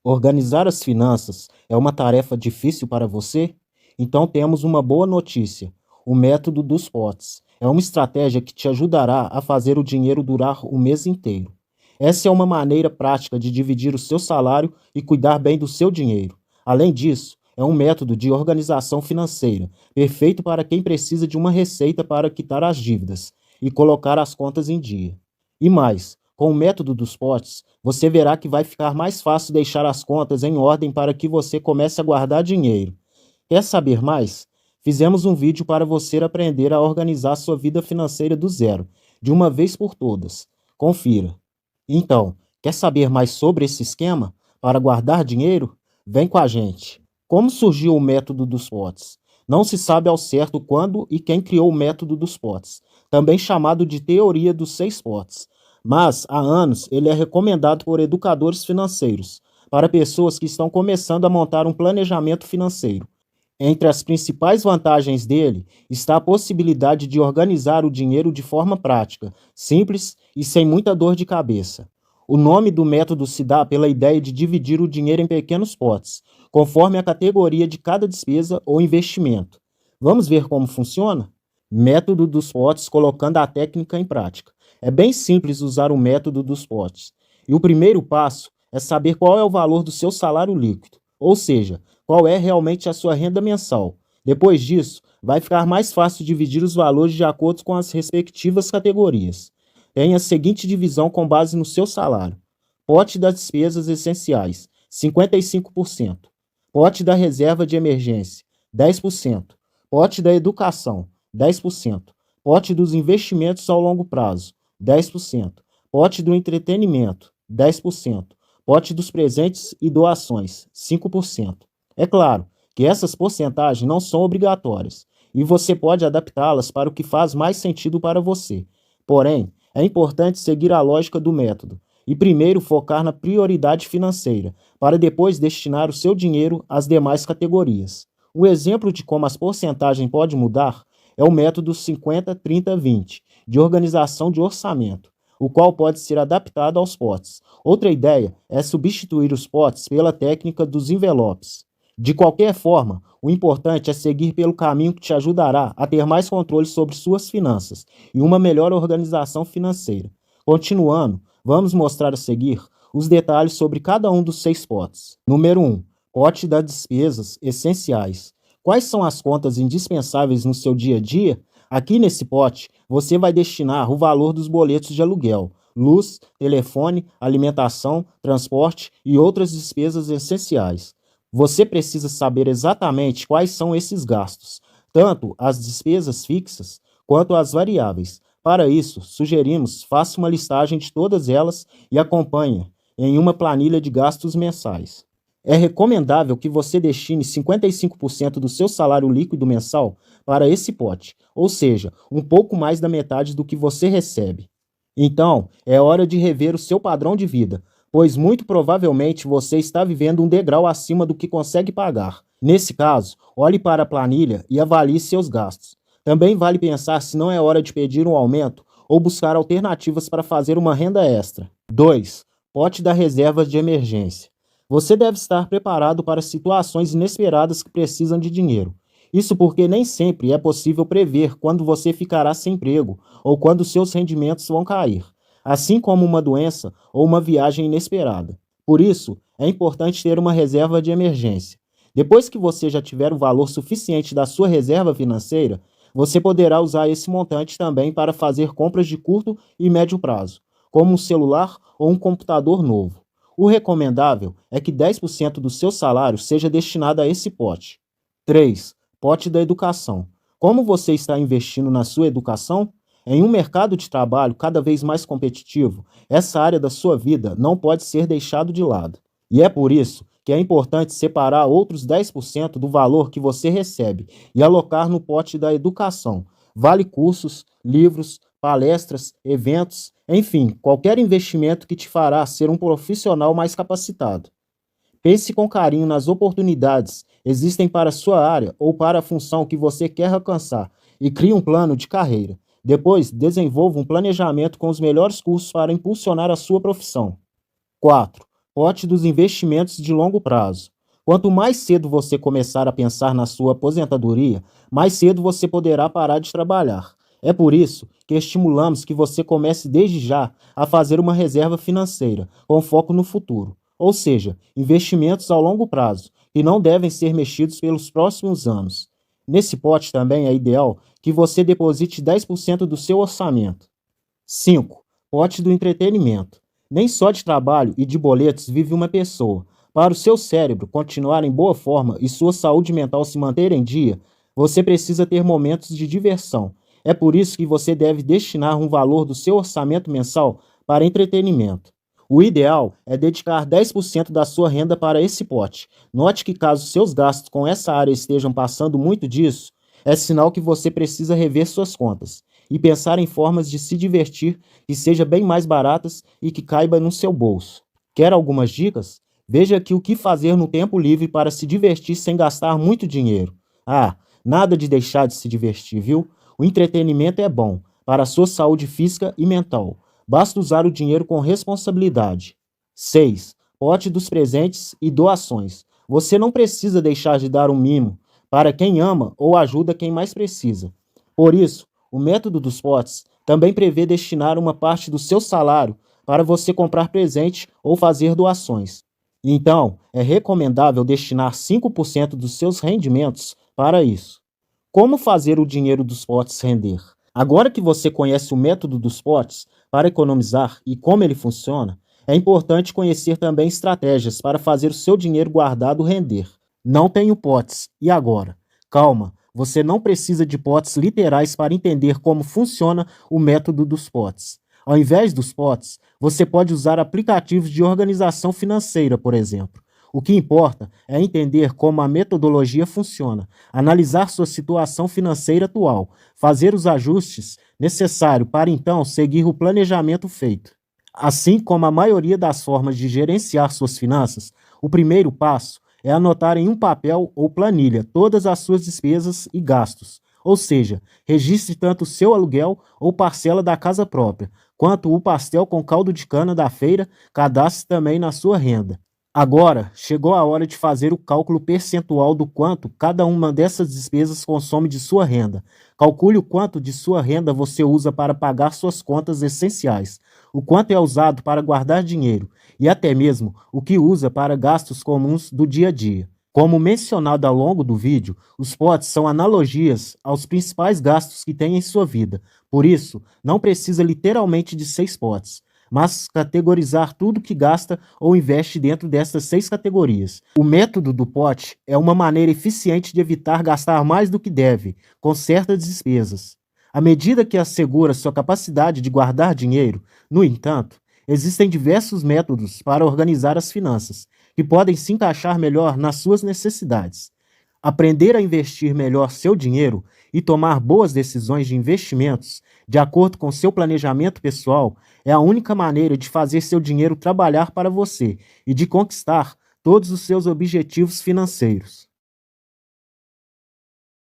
Organizar as finanças é uma tarefa difícil para você? Então temos uma boa notícia: o método dos potes. É uma estratégia que te ajudará a fazer o dinheiro durar o mês inteiro. Essa é uma maneira prática de dividir o seu salário e cuidar bem do seu dinheiro. Além disso, é um método de organização financeira, perfeito para quem precisa de uma receita para quitar as dívidas e colocar as contas em dia. E mais, com o método dos potes, você verá que vai ficar mais fácil deixar as contas em ordem para que você comece a guardar dinheiro. Quer saber mais? Fizemos um vídeo para você aprender a organizar sua vida financeira do zero, de uma vez por todas. Confira. Então, quer saber mais sobre esse esquema para guardar dinheiro? Vem com a gente. Como surgiu o método dos potes? Não se sabe ao certo quando e quem criou o método dos potes, também chamado de teoria dos 6 potes. Mas, há anos, ele é recomendado por educadores financeiros, para pessoas que estão começando a montar um planejamento financeiro. Entre as principais vantagens dele está a possibilidade de organizar o dinheiro de forma prática, simples e sem muita dor de cabeça. O nome do método se dá pela ideia de dividir o dinheiro em pequenos potes, conforme a categoria de cada despesa ou investimento. Vamos ver como funciona? Método dos potes colocando a técnica em prática. É bem simples usar o método dos potes. E o primeiro passo é saber qual é o valor do seu salário líquido, ou seja, qual é realmente a sua renda mensal. Depois disso, vai ficar mais fácil dividir os valores de acordo com as respectivas categorias. Tem a seguinte divisão com base no seu salário: pote das despesas essenciais, 55%; pote da reserva de emergência, 10%; pote da educação, 10%; pote dos investimentos ao longo prazo, 10%; pote do entretenimento, 10%; pote dos presentes e doações, 5%. É claro que essas porcentagens não são obrigatórias e você pode adaptá-las para o que faz mais sentido para você. Porém, é importante seguir a lógica do método e primeiro focar na prioridade financeira, para depois destinar o seu dinheiro às demais categorias. Um exemplo de como as porcentagens podem mudar é o método 50-30-20, de organização de orçamento, o qual pode ser adaptado aos potes. Outra ideia é substituir os potes pela técnica dos envelopes. De qualquer forma, o importante é seguir pelo caminho que te ajudará a ter mais controle sobre suas finanças e uma melhor organização financeira. Continuando, vamos mostrar a seguir os detalhes sobre cada um dos 6 potes. Número 1. Pote das despesas essenciais. Quais são as contas indispensáveis no seu dia a dia? Aqui nesse pote, você vai destinar o valor dos boletos de aluguel, luz, telefone, alimentação, transporte e outras despesas essenciais. Você precisa saber exatamente quais são esses gastos, tanto as despesas fixas quanto as variáveis. Para isso, sugerimos faça uma listagem de todas elas e acompanhe em uma planilha de gastos mensais. É recomendável que você destine 55% do seu salário líquido mensal para esse pote, ou seja, um pouco mais da metade do que você recebe. Então, é hora de rever o seu padrão de vida, pois muito provavelmente você está vivendo um degrau acima do que consegue pagar. Nesse caso, olhe para a planilha e avalie seus gastos. Também vale pensar se não é hora de pedir um aumento ou buscar alternativas para fazer uma renda extra. 2. Pote da reserva de emergência. Você deve estar preparado para situações inesperadas que precisam de dinheiro. Isso porque nem sempre é possível prever quando você ficará sem emprego ou quando seus rendimentos vão cair, assim como uma doença ou uma viagem inesperada. Por isso, é importante ter uma reserva de emergência. Depois que você já tiver o valor suficiente da sua reserva financeira, você poderá usar esse montante também para fazer compras de curto e médio prazo, como um celular ou um computador novo. O recomendável é que 10% do seu salário seja destinado a esse pote. 3. Pote da educação. Como você está investindo na sua educação? Em um mercado de trabalho cada vez mais competitivo, essa área da sua vida não pode ser deixada de lado. E é por isso que é importante separar outros 10% do valor que você recebe e alocar no pote da educação. Vale cursos, livros, palestras, eventos, enfim, qualquer investimento que te fará ser um profissional mais capacitado. Pense com carinho nas oportunidades existem para a sua área ou para a função que você quer alcançar e crie um plano de carreira. Depois, desenvolva um planejamento com os melhores cursos para impulsionar a sua profissão. 4. Pote dos investimentos de longo prazo. Quanto mais cedo você começar a pensar na sua aposentadoria, mais cedo você poderá parar de trabalhar. É por isso que estimulamos que você comece desde já a fazer uma reserva financeira, com foco no futuro, ou seja, investimentos ao longo prazo, que não devem ser mexidos pelos próximos anos. Nesse pote também é ideal que você deposite 10% do seu orçamento. 5. Pote do entretenimento. Nem só de trabalho e de boletos vive uma pessoa. Para o seu cérebro continuar em boa forma e sua saúde mental se manter em dia, você precisa ter momentos de diversão. É por isso que você deve destinar um valor do seu orçamento mensal para entretenimento. O ideal é dedicar 10% da sua renda para esse pote. Note que caso seus gastos com essa área estejam passando muito disso, é sinal que você precisa rever suas contas e pensar em formas de se divertir que sejam bem mais baratas e que caiba no seu bolso. Quer algumas dicas? Veja aqui o que fazer no tempo livre para se divertir sem gastar muito dinheiro. Ah, nada de deixar de se divertir, viu? O entretenimento é bom para a sua saúde física e mental. Basta usar o dinheiro com responsabilidade. 6. Pote dos presentes e doações. Você não precisa deixar de dar um mimo para quem ama ou ajuda quem mais precisa. Por isso, o método dos potes também prevê destinar uma parte do seu salário para você comprar presente ou fazer doações. Então, é recomendável destinar 5% dos seus rendimentos para isso. Como fazer o dinheiro dos potes render? Agora que você conhece o método dos potes para economizar e como ele funciona, é importante conhecer também estratégias para fazer o seu dinheiro guardado render. Não tenho potes, e agora? Calma, você não precisa de potes literais para entender como funciona o método dos potes. Ao invés dos potes, você pode usar aplicativos de organização financeira, por exemplo. O que importa é entender como a metodologia funciona, analisar sua situação financeira atual, fazer os ajustes necessários para então seguir o planejamento feito. Assim como a maioria das formas de gerenciar suas finanças, o primeiro passo é anotar em um papel ou planilha todas as suas despesas e gastos. Ou seja, registre tanto o seu aluguel ou parcela da casa própria, quanto o pastel com caldo de cana da feira, cadastre também na sua renda. Agora, chegou a hora de fazer o cálculo percentual do quanto cada uma dessas despesas consome de sua renda. Calcule o quanto de sua renda você usa para pagar suas contas essenciais, o quanto é usado para guardar dinheiro e até mesmo o que usa para gastos comuns do dia a dia. Como mencionado ao longo do vídeo, os potes são analogias aos principais gastos que tem em sua vida. Por isso, não precisa literalmente de 6 potes, mas categorizar tudo que gasta ou investe dentro dessas 6 categorias. O método do pote é uma maneira eficiente de evitar gastar mais do que deve, com certas despesas. À medida que assegura sua capacidade de guardar dinheiro, no entanto, existem diversos métodos para organizar as finanças, que podem se encaixar melhor nas suas necessidades. Aprender a investir melhor seu dinheiro e tomar boas decisões de investimentos, de acordo com seu planejamento pessoal, é a única maneira de fazer seu dinheiro trabalhar para você e de conquistar todos os seus objetivos financeiros.